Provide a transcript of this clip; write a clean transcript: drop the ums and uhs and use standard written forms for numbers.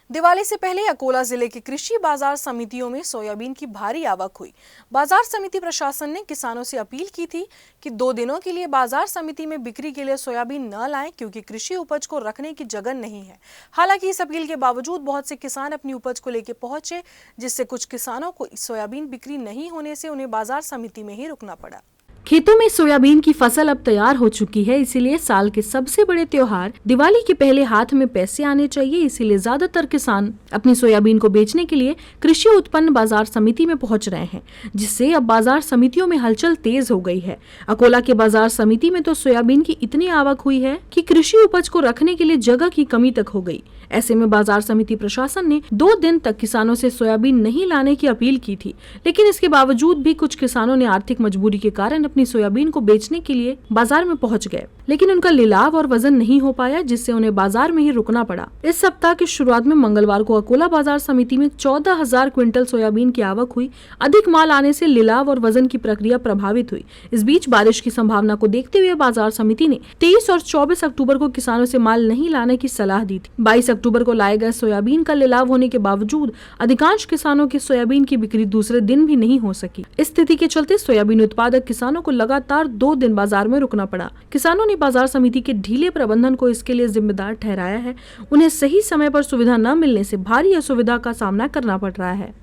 दिवाली से पहले अकोला जिले के कृषि बाजार समितियों में सोयाबीन की भारी आवक हुई। बाजार समिति प्रशासन ने किसानों से अपील की थी कि 2 दिनों के लिए बाजार समिति में बिक्री के लिए सोयाबीन न लाएं, क्योंकि कृषि उपज को रखने की जगह नहीं है। हालांकि इस अपील के बावजूद बहुत से किसान अपनी उपज को लेकर पहुंचे, जिससे कुछ किसानों को सोयाबीन बिक्री नहीं होने से उन्हें बाजार समिति में ही रुकना पड़ा। खेतों में सोयाबीन की फसल अब तैयार हो चुकी है, इसीलिए साल के सबसे बड़े त्योहार दिवाली के पहले हाथ में पैसे आने चाहिए। इसीलिए ज्यादातर किसान अपनी सोयाबीन को बेचने के लिए कृषि उत्पन्न बाजार समिति में पहुंच रहे हैं, जिससे अब बाजार समितियों में हलचल तेज हो गई है। अकोला के बाजार समिति में तो सोयाबीन की इतनी आवक हुई है कि कृषि उपज को रखने के लिए जगह की कमी तक हो गई। ऐसे में बाजार समिति प्रशासन ने 2 दिन तक किसानों से सोयाबीन नहीं लाने की अपील की थी, लेकिन इसके बावजूद भी कुछ किसानों ने आर्थिक मजबूरी के कारण अपनी सोयाबीन को बेचने के लिए बाजार में पहुंच गए, लेकिन उनका लिलाव और वजन नहीं हो पाया, जिससे उन्हें बाजार में ही रुकना पड़ा। इस सप्ताह की शुरुआत में मंगलवार को अकोला बाजार समिति में 14,000 क्विंटल सोयाबीन की आवक हुई। अधिक माल आने से लिलाव और वजन की प्रक्रिया प्रभावित हुई। इस बीच बारिश की संभावना को देखते हुए बाजार समिति ने 23 और 24 अक्टूबर को किसानों से माल नहीं लाने की सलाह दी थी। 22 अक्टूबर को लाए गए सोयाबीन का लिलाव होने के बावजूद अधिकांश किसानों की सोयाबीन की बिक्री दूसरे दिन भी नहीं हो सकी। इस स्थिति के चलते सोयाबीन उत्पादक किसानों को लगातार 2 दिन बाजार में रुकना पड़ा। किसानों ने बाजार समिति के ढीले प्रबंधन को इसके लिए जिम्मेदार ठहराया है। उन्हें सही समय पर सुविधा न मिलने से भारी असुविधा का सामना करना पड़ रहा है।